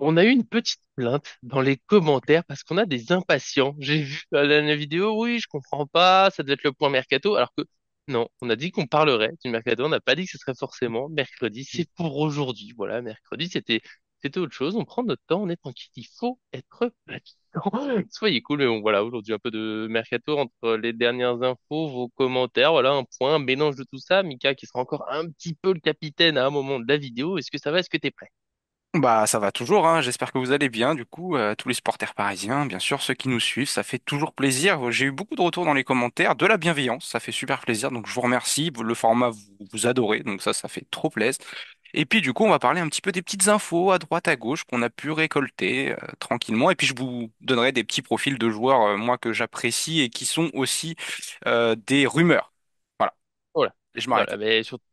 On a eu une petite plainte dans les commentaires parce qu'on a des impatients. J'ai vu la dernière vidéo, oui, je comprends pas, ça doit être le point mercato, alors que non, on a dit qu'on parlerait du mercato, on n'a pas dit que ce serait forcément mercredi, c'est pour aujourd'hui. Voilà, mercredi, c'était autre chose, on prend notre temps, on est tranquille, il faut être patient. Soyez cool, mais bon, voilà, aujourd'hui un peu de mercato entre les dernières infos, vos commentaires, voilà, un point, un mélange de tout ça. Mika qui sera encore un petit peu le capitaine à un moment de la vidéo, est-ce que ça va, est-ce que t'es prêt? Bah ça va toujours, hein. J'espère que vous allez bien. Du coup, tous les supporters parisiens, bien sûr, ceux qui nous suivent, ça fait toujours plaisir. J'ai eu beaucoup de retours dans les commentaires, de la bienveillance, ça fait super plaisir. Donc je vous remercie. Le format, vous adorez, donc ça fait trop plaisir. Et puis du coup, on va parler un petit peu des petites infos à droite à gauche qu'on a pu récolter tranquillement. Et puis je vous donnerai des petits profils de joueurs, moi que j'apprécie et qui sont aussi des rumeurs. Voilà. Voilà. Et je m'arrête Voilà, là. mais surtout,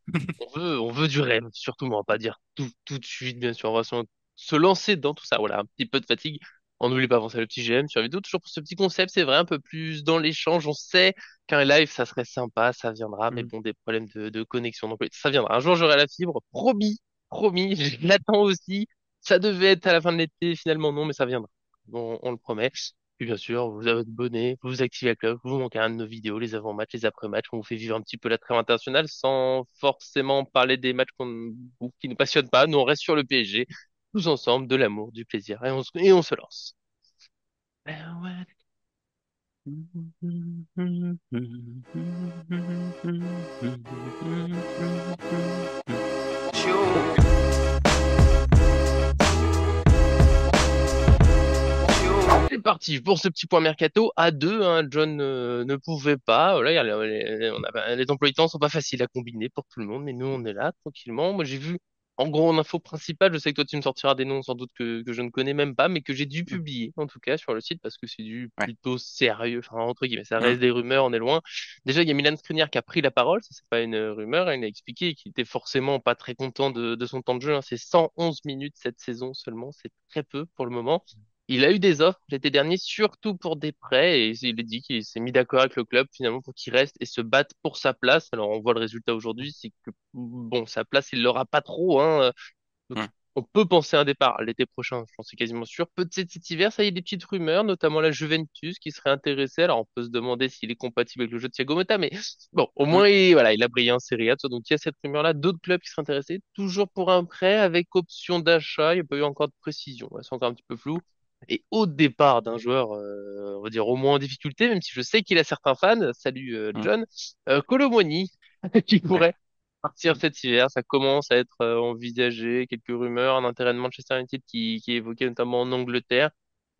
on veut du rêve, surtout, mais on va pas dire tout de suite, bien sûr, on va se lancer dans tout ça. Voilà, un petit peu de fatigue. On n'oublie pas penser le petit GM sur la vidéo, toujours pour ce petit concept, c'est vrai, un peu plus dans l'échange. On sait qu'un live, ça serait sympa, ça viendra, mais Mm. bon, des problèmes de connexion, donc oui, ça viendra. Un jour, j'aurai la fibre, promis, promis, je l'attends aussi. Ça devait être à la fin de l'été, finalement, non, mais ça viendra. Bon, on le promet. Puis bien sûr, vous avez votre abonnez, vous vous activez la cloche, vous manquez un de nos vidéos, les avant-matchs, les après-matchs, on vous fait vivre un petit peu la trêve internationale sans forcément parler des matchs ou qui nous passionnent pas. Nous, on reste sur le PSG, tous ensemble, de l'amour, du plaisir, et on se lance. Ben ouais. C'est parti pour ce petit point mercato à deux. Hein, John ne pouvait pas. Voilà, les emplois du temps sont pas faciles à combiner pour tout le monde, mais nous on est là tranquillement. Moi j'ai vu en gros en info principale. Je sais que toi tu me sortiras des noms sans doute que je ne connais même pas, mais que j'ai dû Mm. publier en tout cas sur le site parce que c'est du Ouais. plutôt sérieux. Enfin entre guillemets, ça Mm. reste des rumeurs, on est loin. Déjà il y a Milan Skriniar qui a pris la parole. Ça c'est pas une rumeur. Il a expliqué qu'il était forcément pas très content de son temps de jeu. Hein. C'est 111 minutes cette saison seulement. C'est très peu pour le moment. Il a eu des offres l'été dernier, surtout pour des prêts, et il a dit qu'il s'est mis d'accord avec le club finalement pour qu'il reste et se batte pour sa place. Alors on voit le résultat aujourd'hui, c'est que bon, sa place, il l'aura pas trop, hein. Donc Mm. on peut penser à un départ l'été prochain, je pense que c'est quasiment sûr. Peut-être cet hiver, ça y est, des petites rumeurs, notamment la Juventus qui serait intéressée. Alors on peut se demander s'il est compatible avec le jeu de Thiago Motta, mais bon, au Mm. moins voilà, il a brillé en Serie A. Donc il y a cette rumeur-là, d'autres clubs qui seraient intéressés, toujours pour un prêt avec option d'achat. Il n'y a pas eu encore de précision, ouais, c'est encore un petit peu flou. Et au départ d'un joueur, on va dire au moins en difficulté, même si je sais qu'il a certains fans, salut Mm. John, Kolo Muani, qui Ouais. pourrait partir cet hiver. Ça commence à être envisagé, quelques rumeurs, un intérêt de Manchester United qui est évoqué notamment en Angleterre.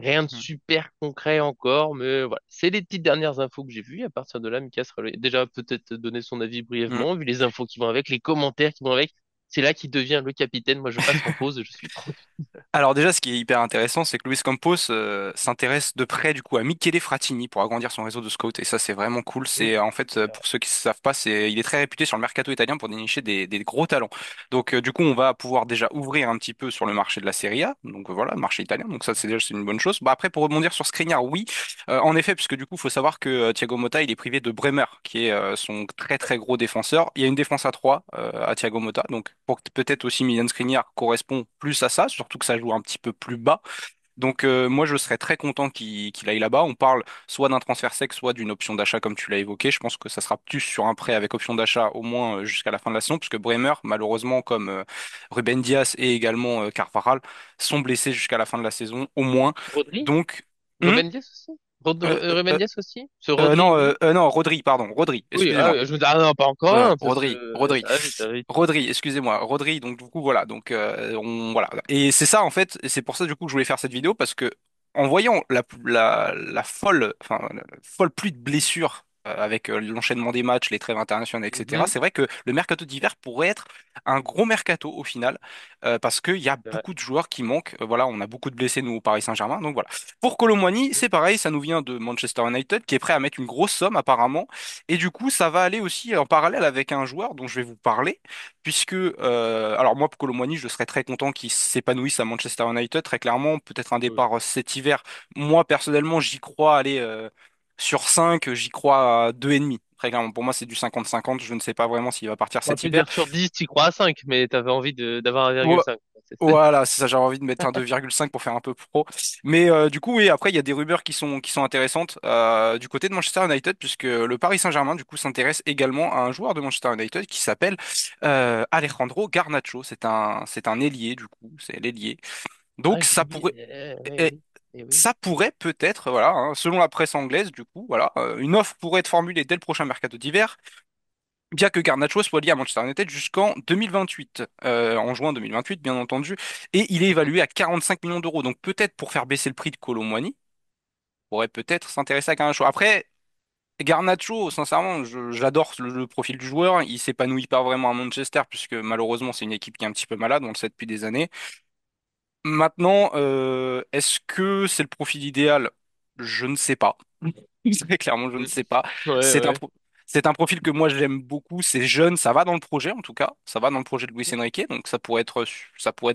Rien de Mm. super concret encore, mais voilà. C'est les petites dernières infos que j'ai vues. À partir de là, Mika sera déjà peut-être donner son avis Mm. brièvement, vu les infos qui vont avec, les commentaires qui vont avec. C'est là qu'il devient le capitaine. Moi, je passe en pause, je suis trop. Alors déjà, ce qui est hyper intéressant, c'est que Luis Campos s'intéresse de près du coup à Michele Frattini pour agrandir son réseau de scouts et ça c'est vraiment cool. C'est en fait pour ceux qui ne savent pas, il est très réputé sur le mercato italien pour dénicher des gros talents. Donc du coup, on va pouvoir déjà ouvrir un petit peu sur le marché de la Serie A. Donc voilà, le marché italien. Donc ça c'est une bonne chose. Bah après pour rebondir sur Skriniar, oui, en effet, puisque du coup, il faut savoir que Thiago Motta il est privé de Bremer, qui est son très très gros défenseur. Il y a une défense à 3 à Thiago Motta, donc peut-être aussi Milan Skriniar correspond plus à ça, surtout que ça joue un petit peu plus bas. Donc moi je serais très content qu'il aille là-bas. On parle soit d'un transfert sec, soit d'une option d'achat comme tu l'as évoqué. Je pense que ça sera plus sur un prêt avec option d'achat au moins jusqu'à la fin de la saison, puisque Bremer, malheureusement, comme Ruben Dias et également Carvajal, sont blessés jusqu'à la fin de la saison au moins. Rodri? Donc hmm, Ruben Dias aussi? euh, Ruben euh, Dias aussi? Ce Rodri, non, oui. non, Rodri, pardon, Rodri, Oui, ah, excusez-moi. je me dis, ah non, pas encore un, parce Rodri, que Rodri, ça va vite, ça va vite. Rodri, excusez-moi, Rodri. Donc du coup voilà, donc voilà. Et c'est ça en fait, et c'est pour ça du coup que je voulais faire cette vidéo parce que en voyant la folle, enfin la folle pluie de blessures avec l'enchaînement des matchs, les trêves internationales, etc. Mhm. C'est vrai que le mercato d'hiver pourrait être un gros mercato au final parce qu'il y a C'est vrai. beaucoup de joueurs qui manquent. Voilà, on a beaucoup de blessés nous au Paris Saint-Germain. Donc voilà. Pour Kolo Muani, Mhm. c'est pareil, ça nous vient de Manchester United qui est prêt à mettre une grosse somme apparemment. Et du coup, ça va aller aussi en parallèle avec un joueur dont je vais vous parler, puisque, alors moi, pour Kolo Muani, je serais très content qu'il s'épanouisse à Manchester United, très clairement, peut-être un Oui. départ cet hiver. Moi, personnellement, j'y crois aller sur 5, j'y crois à 2,5. Très clairement, pour moi, c'est du 50-50. Je ne sais pas vraiment s'il va partir On va cet plus hiver. dire sur 10, tu crois à 5, mais t'avais envie d'avoir Vo- 1,5. Voilà, c'est ça, j'avais envie de mettre un 2,5 pour faire un peu pro. Mais du coup, oui, après, il y a des rumeurs qui sont intéressantes du côté de Manchester United, puisque le Paris Saint-Germain, du coup, s'intéresse également à un joueur de Manchester United qui s'appelle Alejandro Garnacho. C'est un ailier, du coup, c'est l'ailier. Ah, Donc, j'ai vu. Oui, eh, oui. Eh oui. ça pourrait peut-être, voilà, hein, selon la presse anglaise, du coup, voilà, une offre pourrait être formulée dès le prochain mercato d'hiver bien que Garnacho soit lié à Manchester United jusqu'en 2028, en juin 2028 bien entendu, et il est Mhm. évalué à 45 millions d'euros. Donc peut-être pour faire baisser le prix de Kolo Muani, on pourrait peut-être s'intéresser à Garnacho. Après, Garnacho, sincèrement, j'adore le profil du joueur. Il s'épanouit pas vraiment à Manchester puisque malheureusement c'est une équipe qui est un petit peu malade, on le sait depuis des années. Maintenant, est-ce que c'est le profil idéal? Je ne sais pas. Très clairement, je ne Mhm. sais pas. Ouais, C'est un, ouais. pro- c'est un profil que moi j'aime beaucoup. C'est jeune, ça va dans le projet en tout cas. Ça va dans le projet de Luis Mhm. Enrique, donc ça pourrait être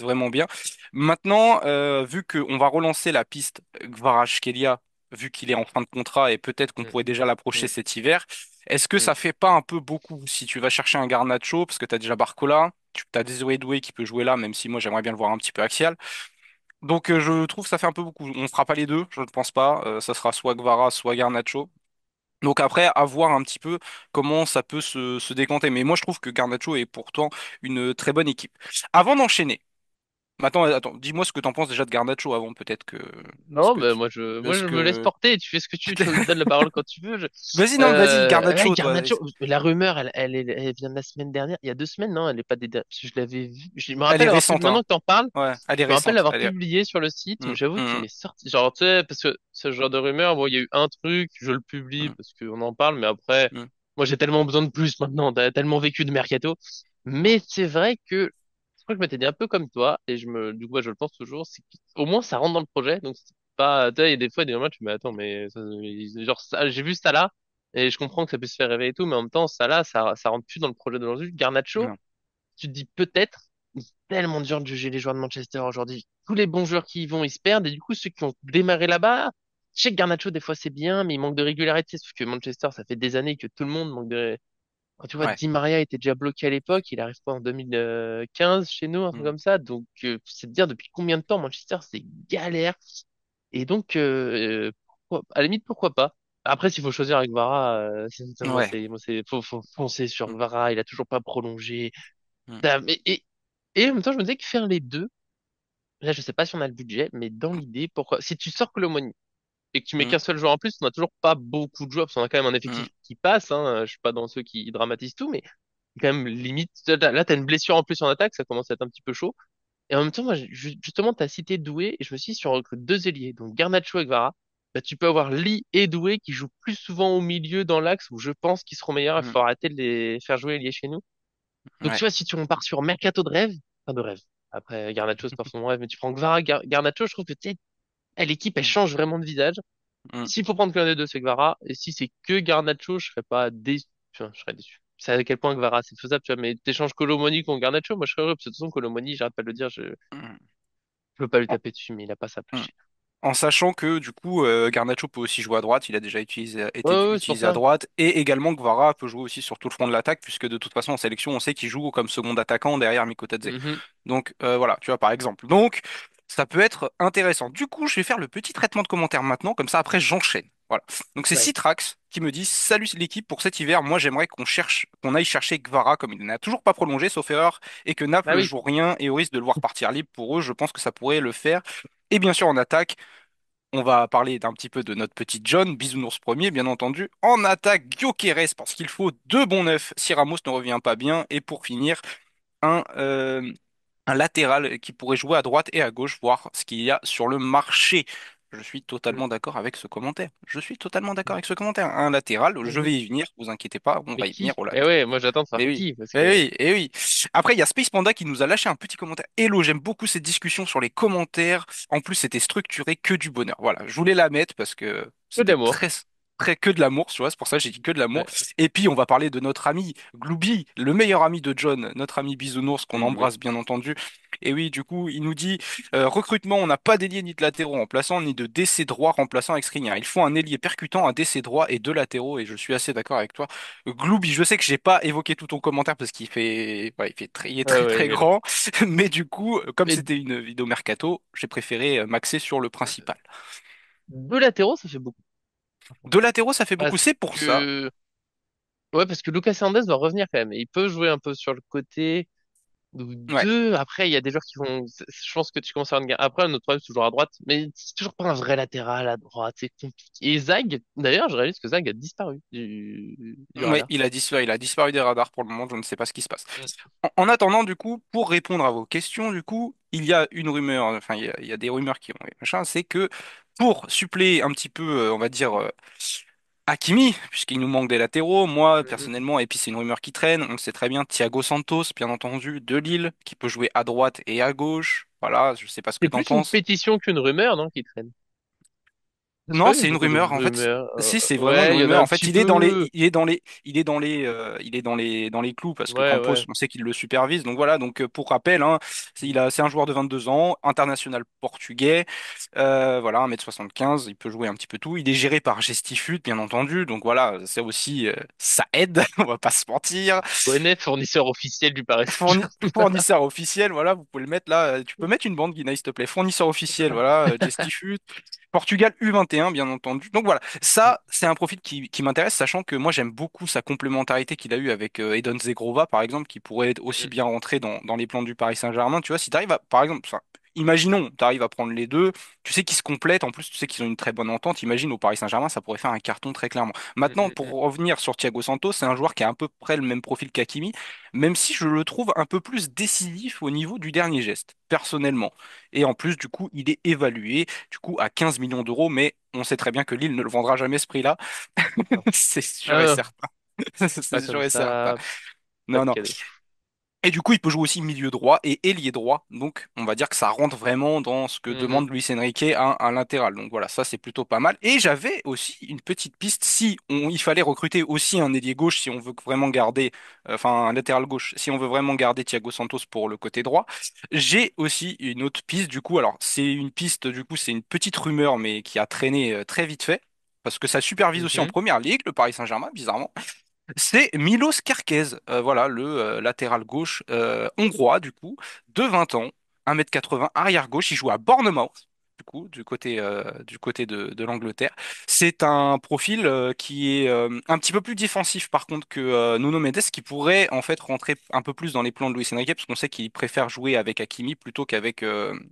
vraiment bien. Maintenant, vu qu'on va relancer la piste Kvaratskhelia, vu qu'il est en fin de contrat et peut-être qu'on Mhm. pourrait déjà l'approcher Mhm. cet hiver, est-ce que Mhm. ça fait pas un peu beaucoup si tu vas chercher un Garnacho, parce que tu as déjà Barcola, tu as Désiré Doué qui peut jouer là, même si moi j'aimerais bien le voir un petit peu axial. Donc je trouve que ça fait un peu beaucoup. On fera pas les deux, je ne pense pas. Ça sera soit Gvara, soit Garnacho. Donc après, à voir un petit peu comment ça peut se décanter. Mais moi, je trouve que Garnacho est pourtant une très bonne équipe. Avant d'enchaîner, maintenant, attends, dis-moi ce que t'en penses déjà de Garnacho avant, peut-être que ce Non, que mais tu, moi, je ce me laisse que. porter. Tu fais ce que tu veux. Tu me donnes la parole quand tu veux. Vas-y, non, vas-y, Ouais, Garnacho, toi. Garnacho, la rumeur, elle vient de la semaine dernière. Il y a 2 semaines, non? Elle est pas parce que je l'avais vu. Je me Elle est rappelle avoir récente, maintenant hein. que t'en parles. Ouais, elle est Je me rappelle récente. l'avoir publié sur le site, Mm, mais j'avoue qu'il mm, m'est sorti. Genre, tu sais, parce que ce genre de rumeur, bon, il y a eu un truc, je le publie mm, parce qu'on en parle, mais après, mm, moi, j'ai tellement besoin de plus maintenant, t'as tellement vécu de mercato. Mais c'est vrai que je crois que je m'étais dit un peu comme toi, et du coup, moi, je le pense toujours, c'est qu'au moins, ça rentre dans le projet, donc c'est pas, tu sais, il y a des fois, des moments, tu me dis, attends, mais, genre, j'ai vu ça là, et je comprends que ça puisse faire rêver et tout, mais en même temps, ça là, ça rentre plus dans le projet d'aujourd'hui. Garnacho, non. tu te dis peut-être, mais c'est tellement dur de juger les joueurs de Manchester aujourd'hui. Tous les bons joueurs qui y vont, ils se perdent, et du coup, ceux qui ont démarré là-bas, je sais que Garnacho, des fois, c'est bien, mais il manque de régularité, parce que Manchester, ça fait des années que tout le monde manque de. Quand tu vois, Ouais. Di Maria était déjà bloqué à l'époque, il arrive pas en 2015 chez nous, un truc Mm, comme ça, donc c'est de dire depuis combien de temps Manchester, c'est galère. Et donc, à la limite, pourquoi pas? Après, s'il faut choisir avec Vara, ouais. faut foncer sur Mm, Vara, il a toujours pas prolongé. mm, Et en même temps, je me disais que faire les deux, là, je sais pas si on a le budget, mais dans l'idée, pourquoi, si tu sors Colomoni et que tu mets mm, qu'un seul joueur en plus, on a toujours pas beaucoup de joueurs, parce qu'on a quand même un mm, effectif qui passe, hein, je suis pas dans ceux qui dramatisent tout, mais quand même limite, là, t'as une blessure en plus en attaque, ça commence à être un petit peu chaud. Et en même temps, moi, justement, t'as cité Doué, et je me suis dit, si on recrute deux ailiers, donc Garnacho et Kvara, bah, tu peux avoir Lee et Doué qui jouent plus souvent au milieu dans l'axe où je pense qu'ils seront meilleurs, il mm, faut arrêter de les faire jouer ailiers chez nous. Donc, tu ouais. vois, si tu repars sur Mercato de rêve, enfin de rêve. Après, Garnacho, c'est pas forcément rêve, mais tu prends Kvara, Garnacho, je trouve que, tu sais, l'équipe, elle Mm, change vraiment de visage. mm, S'il faut prendre qu'un des deux, c'est Kvara. Et si c'est que Garnacho, je serais pas déçu. Enfin, je serais déçu. C'est à quel point Kvara, c'est faisable, tu vois. Mais t'échanges Colomoni contre Garnacho, moi, je serais heureux. Parce que de toute façon, Colomoni, j'arrête pas de le dire, je mm. peux pas lui taper dessus, mais il a pas sa place Mm. chez En sachant que du coup, Garnacho peut aussi jouer à droite, il a déjà nous. été Ouais, ouais, c'est pour utilisé à ça. droite, et également Gvara peut jouer aussi sur tout le front de l'attaque, puisque de toute façon en sélection, on sait qu'il joue comme second attaquant derrière Mikotadze. Mhm. Donc voilà, tu vois par exemple. Donc ça peut être intéressant. Du coup, je vais faire le petit traitement de commentaires maintenant, comme ça après j'enchaîne. Voilà. Donc c'est Ouais. Citrax qui me dit: Salut l'équipe, pour cet hiver, moi j'aimerais qu'on aille chercher Gvara comme il n'a toujours pas prolongé, sauf erreur, et que Ah Naples oui. joue rien et au risque de le voir partir libre pour eux, je pense que ça pourrait le faire. Et bien sûr, en attaque, on va parler d'un petit peu de notre petit John, Bisounours premier, bien entendu. En attaque, Gyökeres, parce qu'il faut deux bons neufs si Ramos ne revient pas bien. Et pour finir, un, euh, un latéral qui pourrait jouer à droite et à gauche, voir ce qu'il y a sur le marché. Je suis Mhm. totalement d'accord avec ce commentaire. Je suis totalement d'accord avec ce commentaire. Un latéral, je Mhm. vais y venir, vous inquiétez pas, on Mais va y venir qui? au Eh latéral. ouais, moi j'attends de Mais savoir oui, qui, parce mais que. oui, et oui. Après, il y a Space Panda qui nous a lâché un petit commentaire. Hello, j'aime beaucoup cette discussion sur les commentaires. En plus, c'était structuré que du bonheur. Voilà, je voulais la mettre parce que Que c'était d'amour. très que de l'amour, tu vois, c'est pour ça que j'ai dit que de l'amour. Ouais. Et puis on va parler de notre ami Glooby, le meilleur ami de John, notre ami Bisounours qu'on Mhm. embrasse bien entendu. Et oui, du coup, il nous dit recrutement, on n'a pas d'ailier ni de latéraux remplaçants, ni de DC droit remplaçant avec Skriniar. Il faut un ailier percutant, un DC droit et deux latéraux, et je suis assez d'accord avec toi. Glooby, je sais que j'ai pas évoqué tout ton commentaire parce qu'il fait, ouais, il est Ouais, très ouais, très il est long. grand, mais du coup, comme Mais c'était une vidéo mercato, j'ai préféré m'axer sur le principal. deux latéraux, ça fait beaucoup. Deux latéraux, ça fait beaucoup, Parce c'est pour ça. que, ouais, parce que Lucas Hernandez va revenir quand même. Et il peut jouer un peu sur le côté. Ou Ouais. deux, après, il y a des joueurs qui vont, je pense que tu commences à avoir une gamme. Après, notre problème, c'est toujours à droite. Mais c'est toujours pas un vrai latéral à droite. C'est compliqué. Et Zag, d'ailleurs, je réalise que Zag a disparu du Oui, radar. il a disparu des radars pour le moment, je ne sais pas ce qui se passe. En attendant, du coup, pour répondre à vos questions, du coup, il y a une rumeur, enfin, il y a des rumeurs qui ont, machin, c'est que pour suppléer un petit peu, on va dire, Hakimi, puisqu'il nous manque des latéraux, moi, Mm. personnellement, et puis c'est une rumeur qui traîne, on le sait très bien, Thiago Santos, bien entendu, de Lille, qui peut jouer à droite et à gauche. Voilà, je sais pas ce que C'est t'en plus une penses. pétition qu'une rumeur, non, qui traîne. Je sais Non, pas, il y a c'est une beaucoup de rumeur. En fait, rumeurs. si c'est vraiment une Ouais, il y en a rumeur. En un fait, petit peu. il est dans les clous parce que Ouais, Campos, ouais. on sait qu'il le supervise. Donc voilà. Donc pour rappel, hein, c'est un joueur de 22 ans, international portugais. Voilà, 1m75. Il peut jouer un petit peu tout. Il est géré par Gestifut, bien entendu. Donc voilà, ça aussi, ça aide. On va pas se mentir. Bonnet, fournisseur officiel du Paris Saint-Germain. Fournisseur officiel, voilà, vous pouvez le mettre là. Tu peux mettre une bande Guinness, s'il te plaît. Fournisseur officiel, voilà, Gestifut. Portugal U21, bien entendu. Donc voilà, ça, c'est un profil qui m'intéresse, sachant que moi, j'aime beaucoup sa complémentarité qu'il a eu avec Edon Zegrova, par exemple, qui pourrait aussi bien rentrer dans les plans du Paris Saint-Germain. Tu vois, si tu arrives à, par exemple, enfin, imaginons, tu arrives à prendre les deux, tu sais qu'ils se complètent, en plus, tu sais qu'ils ont une très bonne entente. Imagine au Paris Saint-Germain, ça pourrait faire un carton très clairement. Maintenant, pour revenir sur Thiago Santos, c'est un joueur qui a à peu près le même profil qu'Hakimi, même si je le trouve un peu plus décisif au niveau du dernier geste, personnellement. Et en plus, du coup, il est évalué du coup à 15 millions d'euros, mais on sait très bien que Lille ne le vendra jamais ce prix-là. C'est sûr et Ah, certain. pas C'est sûr comme et certain. ça, pas Non, de non. cadeau. Et du coup, il peut jouer aussi milieu droit et ailier droit. Donc, on va dire que ça rentre vraiment dans ce que Mhm, demande Luis Enrique à un latéral. Donc voilà, ça c'est plutôt pas mal. Et j'avais aussi une petite piste si il fallait recruter aussi un ailier gauche, si on veut vraiment garder, enfin un latéral gauche, si on veut vraiment garder Thiago Santos pour le côté droit. J'ai aussi une autre piste. Du coup, alors c'est une piste. Du coup, c'est une petite rumeur, mais qui a traîné très vite fait. Parce que ça supervise aussi en mhm, première ligue, le Paris Saint-Germain, bizarrement. C'est Milos Kerkez, voilà, le latéral gauche hongrois, du coup, de 20 ans, 1m80, arrière gauche. Il joue à Bournemouth, du coup, du côté de l'Angleterre. C'est un profil qui est un petit peu plus défensif, par contre, que Nuno Mendes, qui pourrait en fait rentrer un peu plus dans les plans de Luis Enrique, parce qu'on sait qu'il préfère jouer avec Hakimi plutôt qu'avec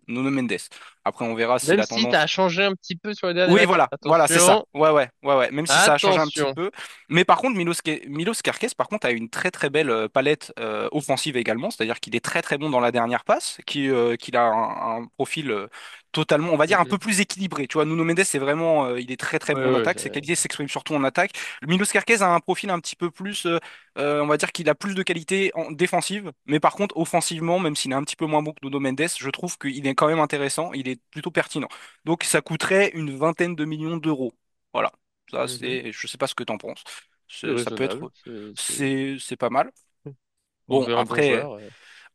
Nuno Mendes. Après, on verra si même la si ça a tendance changé un petit peu sur les derniers oui, matchs. voilà, c'est ça. Attention, Ouais. Même si ça a changé un petit attention. peu. Mais par contre, Milos Kerkez, par contre, a une très très belle palette offensive également. C'est-à-dire qu'il est très très bon dans la dernière passe, qu'il a un profil totalement, on va dire, un Mhm. peu plus équilibré. Tu vois, Nuno Mendes, c'est vraiment, il est très très Ouais, bon en ouais, attaque. Ses qualités s'expriment surtout en attaque. Milos Kerkez a un profil un petit peu plus, on va dire qu'il a plus de qualités en défensive. Mais par contre, offensivement, même s'il est un petit peu moins bon que Nuno Mendes, je trouve qu'il est quand même intéressant. Il est plutôt pertinent. Donc ça coûterait une vingtaine de millions d'euros. Voilà. Ça, mhm. je sais pas ce que t'en penses. C'est Ça peut raisonnable. être, c'est pas mal. Bon, Trouver un bon après, joueur.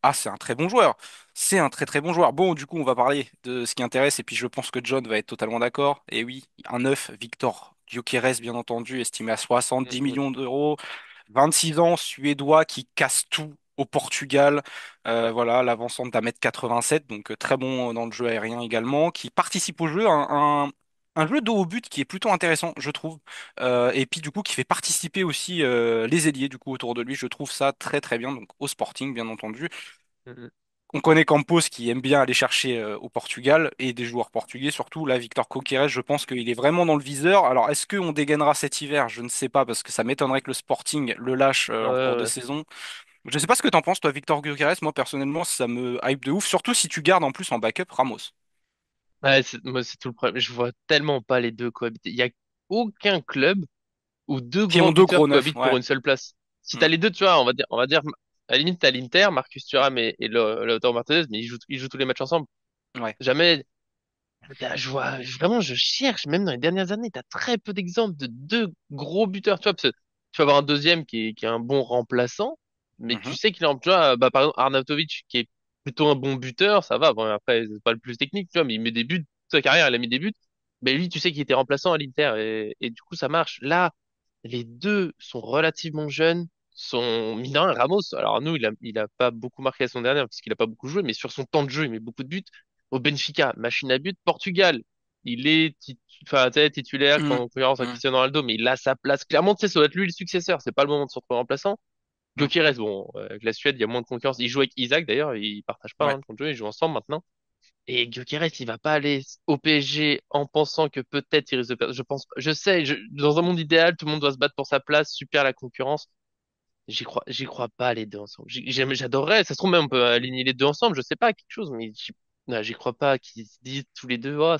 ah, c'est un très bon joueur. C'est un très très bon joueur. Bon, du coup, on va parler de ce qui intéresse, et puis je pense que John va être totalement d'accord. Et oui, un neuf, Victor Gyökeres, bien entendu, estimé à 70 Mhm, millions d'euros. 26 ans, suédois qui casse tout au Portugal. Voilà, l'avancante d'1m87, donc très bon dans le jeu aérien également, qui participe au jeu, un jeu de haut au but qui est plutôt intéressant, je trouve. Et puis du coup, qui fait participer aussi les ailiers du coup autour de lui. Je trouve ça très très bien, donc au Sporting, bien entendu. mhm. On connaît Campos qui aime bien aller chercher au Portugal et des joueurs portugais surtout. Là, Victor Coqueiret, je pense qu'il est vraiment dans le viseur. Alors, est-ce qu'on dégainera cet hiver? Je ne sais pas parce que ça m'étonnerait que le Sporting le lâche Ouais, en cours de ouais. saison. Je ne sais pas ce que t'en penses, toi, Victor Coqueiret. Moi, personnellement, ça me hype de ouf, surtout si tu gardes en plus en backup Ramos, Ouais, moi, c'est tout le problème. Je vois tellement pas les deux cohabiter. Il y a aucun club où deux qui grands ont deux buteurs gros neufs. cohabitent pour Ouais. une seule place. Si Mm. t'as les deux, tu vois, on va dire, à la limite, t'as l'Inter, Marcus Thuram et Lautaro Martinez, mais ils jouent tous les matchs ensemble. Ouais. Jamais. Vraiment, je cherche, même dans les dernières années, t'as très peu d'exemples de deux gros buteurs, tu vois, parce que tu vas avoir un deuxième qui est un bon remplaçant, mais tu Mhm, sais qu'il est en, tu vois, bah, par exemple, Arnautovic, qui est plutôt un bon buteur, ça va, bon, après, c'est pas le plus technique, tu vois, mais il met des buts, toute sa carrière, il a mis des buts, mais lui, tu sais qu'il était remplaçant à l'Inter, et du coup, ça marche. Là, les deux sont relativement jeunes, sont, mine de rien, Ramos, alors nous, il a pas beaucoup marqué la saison dernière, parce qu'il a pas beaucoup joué, mais sur son temps de jeu, il met beaucoup de buts au Benfica, machine à but. Portugal, il est enfin, tu sais, titulaire mhm, en concurrence à mhm, Cristiano Ronaldo, mais il a sa place. Clairement, tu sais, ça doit être lui le successeur. C'est pas le moment de se retrouver remplaçant. mhm. Gyökeres, bon, avec la Suède, il y a moins de concurrence. Il joue avec Isaac d'ailleurs, ils partagent pas Ouais. hein, le temps de jeu, ils jouent ensemble maintenant. Et Gyökeres, il va pas aller au PSG en pensant que peut-être il risque de perdre. Je pense, je sais, dans un monde idéal, tout le monde doit se battre pour sa place, super la concurrence. J'y crois pas les deux ensemble. J'adorerais, ça se trouve même on peut aligner les deux ensemble, je sais pas, quelque chose, mais j'y crois pas qu'ils se disent tous les deux, oh,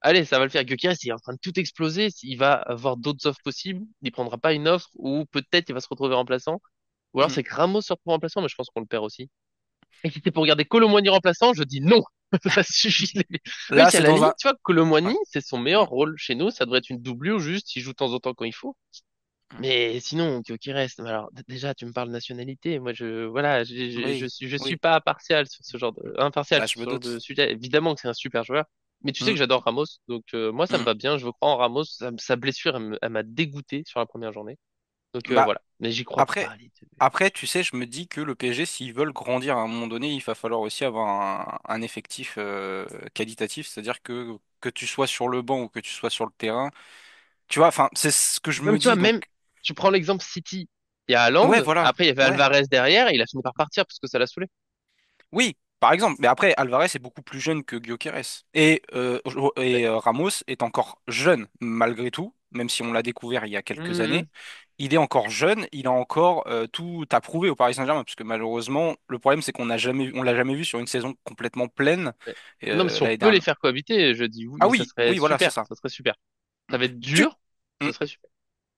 allez, ça va le faire. Gyökeres, il est en train de tout exploser, il va avoir d'autres offres possibles, il prendra pas une offre, ou peut-être il va se retrouver remplaçant, ou alors Mhm. c'est que Ramos se retrouve remplaçant, mais je pense qu'on le perd aussi. Et si c'était pour regarder Kolo Muani remplaçant, je dis non. Ça suffit. Même Là, si à c'est la dans limite, un. tu vois, Kolo Ouais. Muani, c'est son meilleur Mhm, rôle chez nous, ça devrait être une doublure juste, il joue de temps en temps quand il faut. mhm. Mais sinon, qui reste. Alors, déjà, tu me parles de nationalité. Moi, voilà, Oui, je suis oui. pas partial sur ce genre impartial Bah, sur je me ce genre de doute. sujet. Évidemment que c'est un super joueur. Mais tu sais Mhm, que j'adore Ramos. Donc, moi, ça me mhm. va bien. Je veux croire en Ramos. Sa blessure, elle m'a dégoûté sur la première journée. Donc, Bah, voilà. Mais j'y crois après, pas, les deux. après, tu sais, je me dis que le PSG, s'ils veulent grandir à un moment donné, il va falloir aussi avoir un effectif qualitatif, c'est-à-dire que tu sois sur le banc ou que tu sois sur le terrain. Tu vois, enfin, c'est ce que je Même, me tu vois, dis. Donc, même, tu prends l'exemple City. Il y a ouais, Haaland. voilà. Après, il y avait Ouais. Alvarez derrière. Et il a fini par partir parce que ça l'a saoulé. Oui, par exemple. Mais après, Alvarez est beaucoup plus jeune que Gyökeres. Ouais. Ramos est encore jeune, malgré tout, même si on l'a découvert il y a quelques années. Mhm. Il est encore jeune, il a encore tout à prouver au Paris Saint-Germain, parce que malheureusement, le problème, c'est on l'a jamais vu sur une saison complètement pleine Ouais. Non, mais si on l'année peut les dernière. faire cohabiter, je dis Ah oui, ça oui, serait oui, voilà, c'est super. ça. Ça serait super. Mm. Ça va être Tu... dur. Mm. Ça serait super.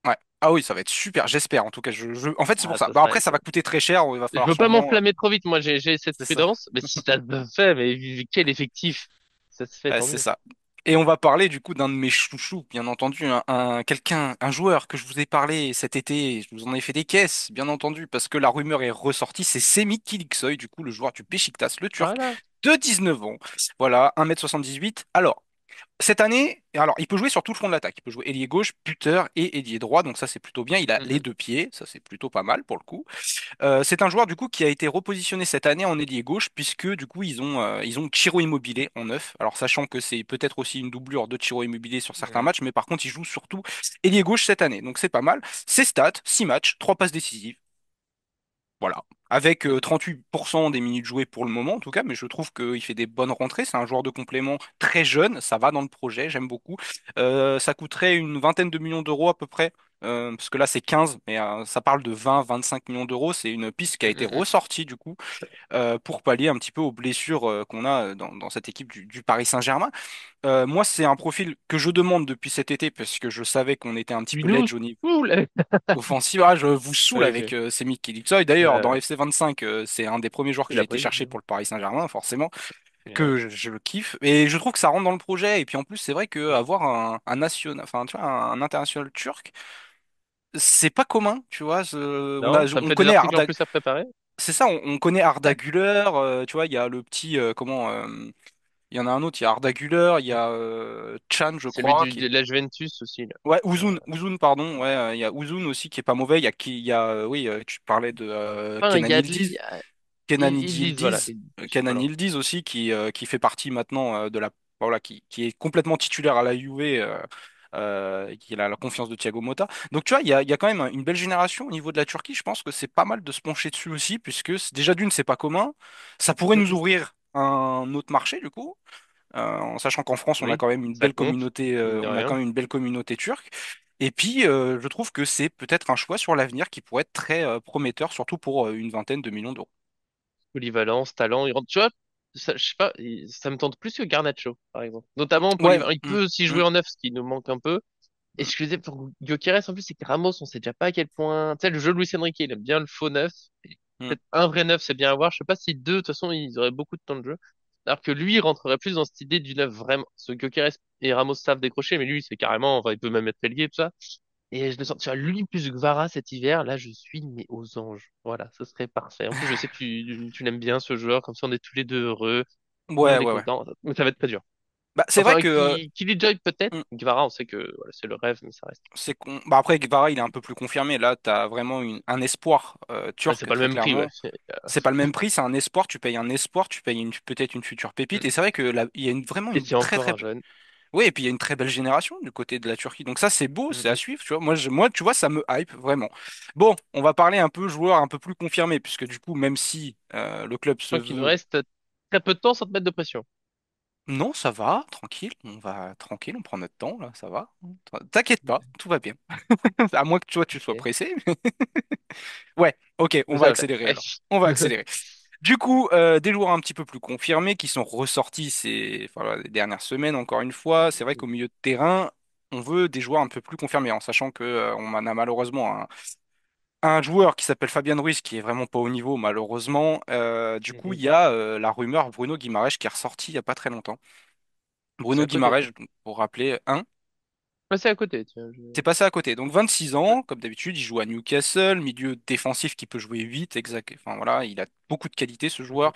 Ouais. Ah oui, ça va être super, j'espère. En tout cas, en fait, c'est pour Ah, ça. ça Bah, serait après, ça avec. va coûter très cher. Il va Je falloir veux pas sûrement. m'enflammer trop vite. Moi, j'ai cette C'est ça. prudence. Mais si ça se fait, mais quel effectif? Ça se fait, Ouais, tant c'est mieux. ça. Et on va parler du coup d'un de mes chouchous, bien entendu, un joueur que je vous ai parlé cet été, je vous en ai fait des caisses, bien entendu, parce que la rumeur est ressortie, c'est Semih Kılıçsoy, du coup le joueur du Beşiktaş, le Turc, Voilà. de 19 ans. Voilà, 1m78. Alors, cette année, alors il peut jouer sur tout le front de l'attaque, il peut jouer ailier gauche, buteur et ailier droit, donc ça c'est plutôt bien, il a les Mhm. deux pieds, ça c'est plutôt pas mal pour le coup. C'est un joueur du coup qui a été repositionné cette année en ailier gauche puisque du coup ils ont Ciro Immobile en neuf. Alors sachant que c'est peut-être aussi une doublure de Ciro Immobile sur certains Ouais. matchs, mais par contre il joue surtout ailier gauche cette année, donc c'est pas mal. Ses stats, 6 matchs, 3 passes décisives, voilà. Avec 38% des minutes jouées pour le moment en tout cas, mais je trouve qu'il fait des bonnes rentrées. C'est un joueur de complément très jeune, ça va dans le projet, j'aime beaucoup. Ça coûterait une vingtaine de millions d'euros à peu près. Parce que là c'est 15, mais ça parle de 20-25 millions d'euros. C'est une piste qui a été Mhm. ressortie du coup pour pallier un petit peu aux blessures qu'on a dans cette équipe du Paris Saint-Germain. Moi c'est un profil que je demande depuis cet été parce que je savais qu'on était un petit Tu peu nous ledge au niveau saoules. offensif. Ah, je vous saoule avec Ok. Semi Kılıçsoy. D'ailleurs, dans Ouais. FC 25, c'est un des premiers joueurs que Il j'ai a été pris. chercher pour le Paris Saint-Germain, forcément, Ouais. que je le kiffe. Et je trouve que ça rentre dans le projet. Et puis en plus, c'est vrai qu'avoir un national, enfin, tu vois, un international turc, c'est pas commun, tu vois. Non, ça me On fait des connaît articles en Arda, plus à préparer. c'est ça, on connaît Arda Güler, tu vois, il y a le petit, il y en a un autre, il y a Arda Güler, il y a Chan, je Celui crois, de la Juventus aussi, là. Ouais, Euh, Ouzoun, pardon. Ouais, il y a Ouzoun aussi qui est pas mauvais. Il y a, oui, tu parlais de Enfin, Kenan Yadli, Yildiz. Kenan Voilà. Yildiz, Yildiz, Kenan voilà. Yildiz aussi qui fait partie maintenant de la, voilà, qui est complètement titulaire à la Juve, et qui a la confiance de Thiago Motta. Donc tu vois, il y a quand même une belle génération au niveau de la Turquie. Je pense que c'est pas mal de se pencher dessus aussi, puisque déjà d'une, c'est pas commun. Ça pourrait nous Mhm. ouvrir un autre marché du coup. En sachant qu'en France, on a Oui, quand même une ça belle compte, communauté, mine de on a quand rien. même une belle communauté turque. Et puis, je trouve que c'est peut-être un choix sur l'avenir qui pourrait être très prometteur, surtout pour une vingtaine de millions d'euros. Polyvalence, talent, il rentre. Tu vois, ça, je sais pas, ça me tente plus que Garnacho, par exemple. Notamment Ouais, polyvalent. Il mm, peut aussi mm, jouer en neuf, ce qui nous manque un peu. Et mm, ce que je disais pour Gyökeres, en plus, c'est que Ramos, on sait déjà pas à quel point. Tu sais, le jeu de Luis Enrique, il aime bien le faux neuf. Et mm. peut-être un vrai neuf, c'est bien à voir. Je sais pas si deux, de toute façon, ils auraient beaucoup de temps de jeu. Alors que lui, il rentrerait plus dans cette idée du neuf, vraiment. Ce Gyökeres et Ramos savent décrocher, mais lui, c'est carrément, enfin, il peut même être ailier, tout ça. Et je le sens, tu vois, lui plus Gvara cet hiver, là, je suis, mais aux anges. Voilà, ce serait parfait. En plus, je sais que tu l'aimes bien, ce joueur, comme ça, on est tous les deux heureux, tout le Ouais, monde est ouais, ouais. content, mais ça va être très dur. Bah, c'est vrai Enfin, que qui Joy peut-être. hmm, Gvara, on sait que voilà, c'est le rêve, mais ça reste. bah après Guevara il est un peu plus confirmé. Là, t'as vraiment un espoir Ah, c'est turc pas le très même prix, ouais. clairement. C'est pas le même prix, c'est un espoir. Tu payes un espoir, tu payes peut-être une future pépite. Et c'est vrai que là, il y a vraiment Et une c'est très encore très un jeune. oui, et puis il y a une très belle génération du côté de la Turquie. Donc ça, c'est beau, c'est à Mhm. suivre, tu vois. Moi, tu vois, ça me hype vraiment. Bon, on va parler un peu joueur un peu plus confirmé, puisque du coup, même si le club Je se crois qu'il nous veut, reste très peu de temps sans te mettre de pression. non, ça va, tranquille, on va tranquille, on prend notre temps là, ça va. T'inquiète pas, tout va bien. À moins que toi, tu sois Ok. pressé. Ouais, ok, on Mais va ça va le faire. accélérer Ouais. alors. On va accélérer. Du coup, des joueurs un petit peu plus confirmés qui sont ressortis les dernières semaines, encore une fois, c'est vrai qu'au milieu de terrain, on veut des joueurs un peu plus confirmés, en sachant que on en a malheureusement un joueur qui s'appelle Fabien Ruiz qui est vraiment pas au niveau, malheureusement. Du coup, il Mhm. y a la rumeur Bruno Guimaraes qui est ressorti il y a pas très longtemps. C'est Bruno à côté, Guimaraes, tiens. donc, pour rappeler, Ouais, c'est à côté, tiens. c'est passé à côté. Donc 26 Ouais. ans, comme d'habitude, il joue à Newcastle, milieu défensif qui peut jouer 8, exact. Enfin voilà, il a beaucoup de qualité ce Mhm. joueur.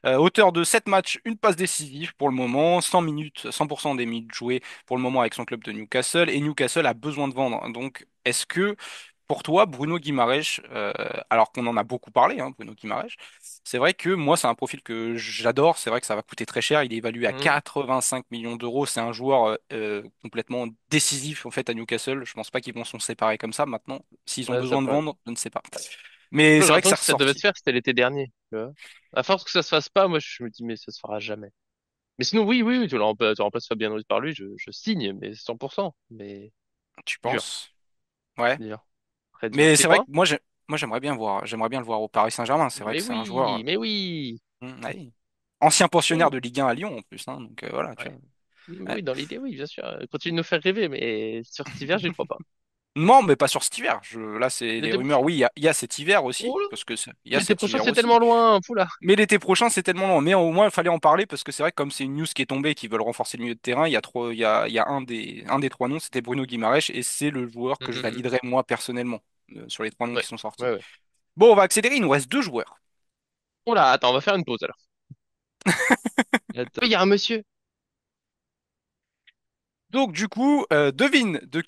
Auteur de 7 matchs, une passe décisive pour le moment, 100 minutes, 100% des minutes jouées pour le moment avec son club de Newcastle, et Newcastle a besoin de vendre. Donc, est-ce que pour toi, Bruno Guimaraes, alors qu'on en a beaucoup parlé, hein, Bruno Guimaraes, c'est vrai que moi, c'est un profil que j'adore, c'est vrai que ça va coûter très cher, il est évalué à Mhm. 85 millions d'euros, c'est un joueur complètement décisif en fait à Newcastle, je pense pas qu'ils vont s'en séparer comme ça maintenant, s'ils ont Ouais, ça besoin de pourrait. vendre, je ne sais pas. Mais Moi, j'ai c'est vrai que l'impression c'est que si ça devait se ressorti. faire, c'était l'été dernier, tu vois. À force que ça se fasse pas, moi, je me dis, mais ça se fera jamais. Mais sinon, oui, oui, oui, tu remplaces Fabien Ruiz par lui, je signe, mais 100%. Mais Tu dur, penses? Ouais. dur, très dur. Mais T'y c'est vrai que crois? moi j'aimerais bien le voir au Paris Saint-Germain. C'est vrai que Mais c'est un joueur oui, mais oui. ouais. Ancien pensionnaire Oui, de Ligue 1 à Lyon en plus, hein, donc voilà, tu ouais. vois. Ouais. Oui, dans l'idée, oui, bien sûr. Continue de nous faire rêver, mais sur cet hiver, j'y crois pas. Non, mais pas sur cet hiver. Là, c'est les L'été rumeurs. prochain. Oui, il y a cet hiver aussi, Oh là, parce que il y a l'été cet prochain, hiver c'est aussi. tellement loin. Poula. Mais l'été prochain, c'est tellement long. Mais au moins, il fallait en parler parce que c'est vrai que comme c'est une news qui est tombée, et qu'ils veulent renforcer le milieu de terrain, il y a un des trois noms, c'était Bruno Guimaraes, et c'est le joueur Hum, que je hum, hum. validerais moi personnellement sur les trois noms Ouais, qui sont sortis. ouais, ouais. Bon, on va accélérer. Il nous reste deux joueurs. Oh là, attends, on va faire une pause alors. Attends. Oui, il y a un monsieur. Donc du coup, devine de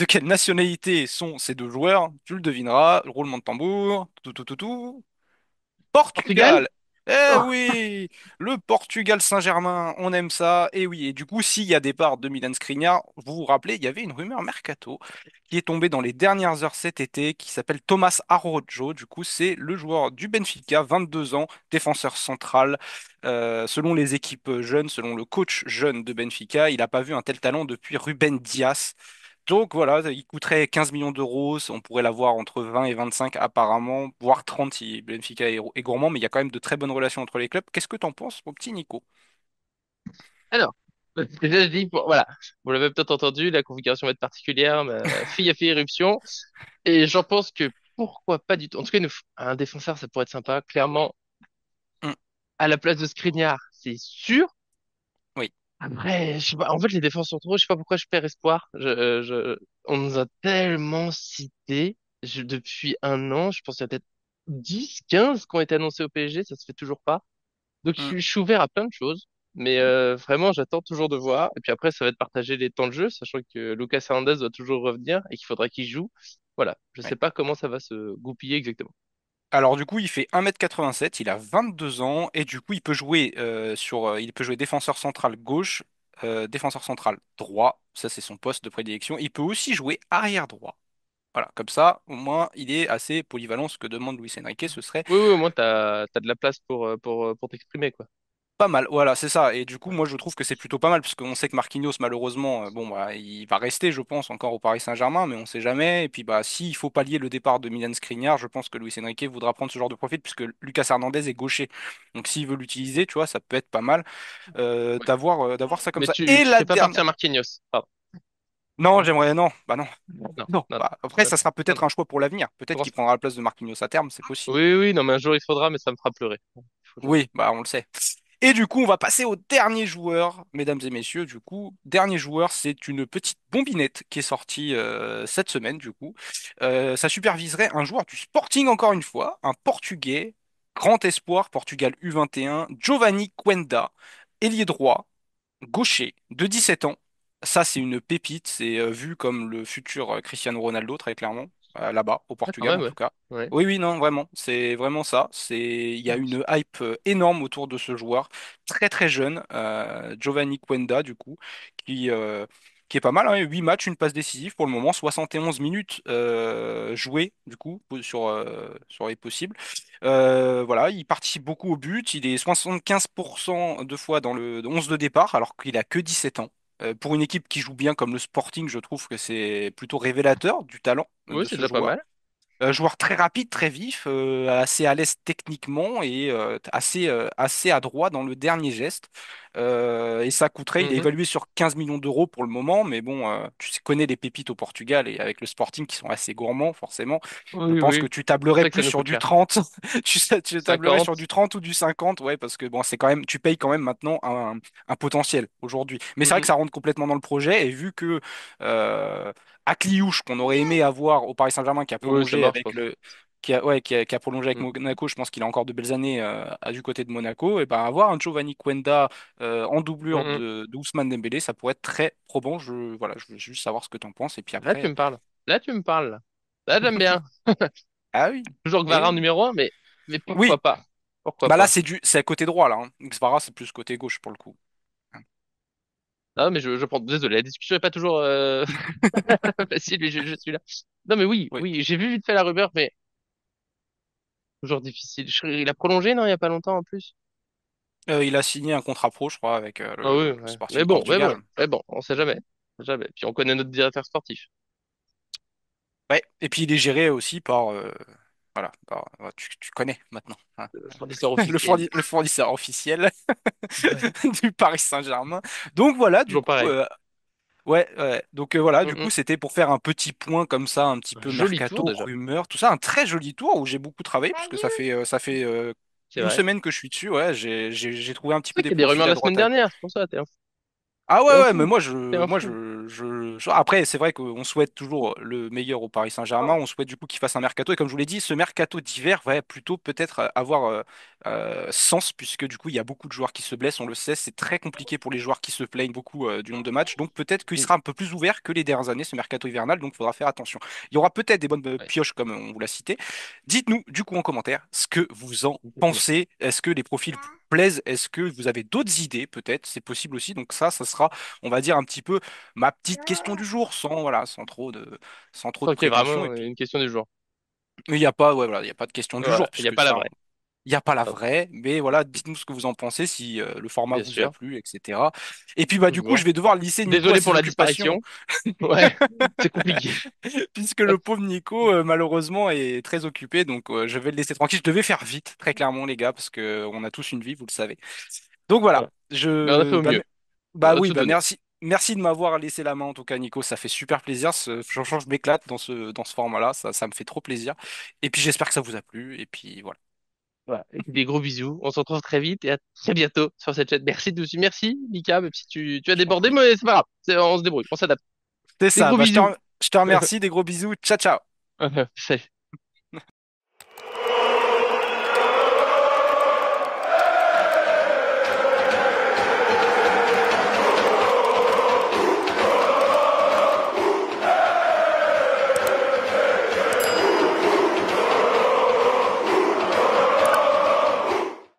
quelle nationalité sont ces deux joueurs. Tu le devineras. Roulement de tambour. Tout, tout, tout, tout. Portugal? Portugal. Eh Oh, oui, le Portugal Saint-Germain, on aime ça. Et oui, et du coup, s'il y a départ de Milan Skriniar, vous vous rappelez, il y avait une rumeur mercato qui est tombée dans les dernières heures cet été, qui s'appelle Thomas Araujo. Du coup, c'est le joueur du Benfica, 22 ans, défenseur central. Selon les équipes jeunes, selon le coach jeune de Benfica, il n'a pas vu un tel talent depuis Ruben Dias. Donc voilà, il coûterait 15 millions d'euros. On pourrait l'avoir entre 20 et 25 apparemment, voire 30 si Benfica est gourmand, mais il y a quand même de très bonnes relations entre les clubs. Qu'est-ce que t'en penses, mon petit Nico? alors. Déjà, je dis, voilà. Vous l'avez peut-être entendu, la configuration va être particulière. Ma fille a fait éruption. Et j'en pense que pourquoi pas du tout. En tout cas, un défenseur, ça pourrait être sympa. Clairement, Hum, à la place de Skriniar, c'est sûr. oui. Après, je sais pas. En fait, les défenses centraux, je sais pas pourquoi je perds espoir. On nous a tellement cités depuis un an. Je pense qu'il y a peut-être 10, 15 qui ont été annoncés au PSG. Ça se fait toujours pas. Donc, Hum, je suis ouvert à plein de choses. Mais vraiment, j'attends toujours de voir. Et puis après, ça va être partager les temps de jeu, sachant que Lucas Hernandez doit toujours revenir et qu'il faudra qu'il joue. Voilà. Je oui. sais pas comment ça va se goupiller exactement. Alors du coup, il fait 1m87, il a 22 ans, et du coup, il peut jouer défenseur central gauche, défenseur central droit, ça c'est son poste de prédilection. Il peut aussi jouer arrière droit. Voilà, comme ça, au moins, il est assez polyvalent, ce que demande Luis Enrique, ce serait Oui, oui, au moins, t'as de la place pour t'exprimer, quoi. pas mal, voilà, c'est ça. Et du coup, moi, je trouve que c'est plutôt pas mal, parce qu'on sait que Marquinhos, malheureusement, bon, bah, il va rester, je pense, encore au Paris Saint-Germain, mais on sait jamais. Et puis, bah, s'il faut pallier le départ de Milan Skriniar, je pense que Luis Enrique voudra prendre ce genre de profil, puisque Lucas Hernandez est gaucher. Donc, s'il veut l'utiliser, tu vois, ça peut être pas mal Ouais. d'avoir ça comme Mais ça. tu, Et tu la fais pas dernière. partir Marquinhos. Pardon. Non, j'aimerais, non, bah non. Non, Non, non, non. bah, après, Non, ça sera non, peut-être non. un choix pour l'avenir. Peut-être qu'il Commence pas. prendra la place de Marquinhos à terme, c'est possible. Oui, oui, non, mais un jour il faudra, mais ça me fera pleurer. Il faut le- Oui, bah, on le sait. Et du coup, on va passer au dernier joueur, mesdames et messieurs. Du coup, dernier joueur, c'est une petite bombinette qui est sortie cette semaine. Du coup, ça superviserait un joueur du Sporting encore une fois, un Portugais, grand espoir, Portugal U21, Giovanni Quenda, ailier droit, gaucher, de 17 ans. Ça, c'est une pépite. C'est vu comme le futur Cristiano Ronaldo, très clairement, là-bas, au Ah, quand Portugal même, en ouais. tout cas. Ouais. Oui, oui, non, vraiment. C'est vraiment ça. Il y a une hype énorme autour de ce joueur, très très jeune, Giovanni Quenda, du coup, qui, euh, qui est pas mal, hein. 8 matchs, une passe décisive pour le moment, 71 minutes jouées, du coup, sur les possibles. Voilà, il participe beaucoup au but. Il est 75% de fois dans le 11 de départ, alors qu'il a que 17 ans. Pour une équipe qui joue bien comme le Sporting, je trouve que c'est plutôt révélateur du talent Oui, de c'est ce déjà pas joueur. mal. Joueur très rapide, très vif, assez à l'aise techniquement et assez adroit dans le dernier geste. Et ça coûterait, il est Mhm. évalué sur 15 millions d'euros pour le moment, mais bon, connais les pépites au Portugal et avec le Sporting qui sont assez gourmands, forcément. Je Oui, pense que oui. tu C'est tablerais vrai que ça plus nous sur coûte du cher. 30, tu tablerais sur 50. du 30 ou du 50, ouais, parce que bon, c'est quand même, tu payes quand même maintenant un potentiel aujourd'hui. Mais c'est vrai que Mhm. ça rentre complètement dans le projet et vu que Akliouche, qu'on aurait aimé avoir au Paris Saint-Germain, qui a Oui, c'est prolongé mort, je avec pense. le, qui a prolongé avec Mhm. Monaco, je pense qu'il a encore de belles années du côté de Monaco. Et ben avoir un Giovanni Quenda en doublure Mhm. de Ousmane Dembélé, ça pourrait être très probant. Voilà, je veux juste savoir ce que tu en penses. Et puis Là, tu après, me parles. Là, tu me parles. Là, j'aime bien. ah oui, Toujours eh Gvara oui. numéro un, mais pourquoi Oui, pas? Pourquoi bah là pas? c'est à côté droit là, hein. Xvara c'est plus côté gauche pour le coup. Non, mais je prends. Désolé, la discussion est pas toujours facile, mais je suis là. Non, mais oui, Oui. oui, j'ai vu vite fait la rumeur, mais toujours difficile. Il a prolongé, non, il y a pas longtemps en plus. Il a signé un contrat pro, je crois, avec Ah oui, le ouais. Sporting Mais Portugal. bon, on sait jamais. On sait jamais. Puis on connaît notre directeur sportif, Ouais. Et puis il est géré aussi par voilà, tu connais maintenant, hein. le fournisseur officiel. Le fournisseur officiel Ouais. du Paris Saint-Germain. Donc voilà, du Toujours coup, pareil. ouais, ouais. Donc voilà, du coup, Mm, c'était pour faire un petit point comme ça, un petit mm. peu Joli tour mercato, déjà. rumeur, tout ça, un très joli tour où j'ai beaucoup travaillé puisque ça fait C'est une vrai. semaine que je suis dessus. Ouais, j'ai trouvé un petit C'est peu vrai qu'il des y a des profils rumeurs à la semaine droite à dernière, gauche. c'est pour ça, Ah t'es ouais, un ouais, mais fou, t'es un fou. après, c'est vrai qu'on souhaite toujours le meilleur au Paris Saint-Germain. On souhaite du coup qu'il fasse un mercato. Et comme je vous l'ai dit, ce mercato d'hiver va plutôt peut-être avoir sens, puisque du coup, il y a beaucoup de joueurs qui se blessent. On le sait, c'est très compliqué pour les joueurs qui se plaignent beaucoup du nombre de matchs. Donc peut-être qu'il Mm. sera un peu plus ouvert que les dernières années, ce mercato hivernal. Donc il faudra faire attention. Il y aura peut-être des bonnes Ouais. pioches, comme on vous l'a cité. Dites-nous, du coup, en commentaire, ce que vous en Complètement. pensez. Est-ce que les profils vous plaisent? Est-ce que vous avez d'autres idées, peut-être? C'est possible aussi. Donc ça sera, on va dire, un petit peu ma petite question du jour, voilà, sans trop de Sans qu'il y ait prétention. Et vraiment puis, une question du jour. il n'y a pas, ouais, voilà, il y a pas de question du Ouais, jour, il n'y a puisque pas la ça, vraie. il n'y a pas la Ah, vraie. Mais voilà, dites-nous ce que vous en pensez, si le format bien vous a sûr. plu, etc. Et puis, bah, du coup, je Toujours. vais devoir laisser Nico à Désolé ses pour la occupations, disparition. Ouais, c'est compliqué. puisque le pauvre Nico, malheureusement, est très occupé. Donc, je vais le laisser tranquille. Je devais faire vite, très clairement, les gars, parce que on a tous une vie, vous le savez. Donc Ouais. voilà, Mais on a fait au mieux. On bah a oui, tout bah donné. merci. Merci de m'avoir laissé la main en tout cas, Nico. Ça fait super plaisir. Franchement, je m'éclate dans ce format-là. Ça me fait trop plaisir. Et puis j'espère que ça vous a plu. Et puis voilà. Ouais. Et puis des gros bisous. On se retrouve très vite et à très bientôt sur cette chaîne. Merci de suivre. Merci, Mika, même si tu as Je t'en débordé, prie. mais c'est pas grave. On se débrouille, on s'adapte. C'est Des ça. gros Bah, bisous. je te remercie. Des gros bisous. Ciao, ciao. Salut.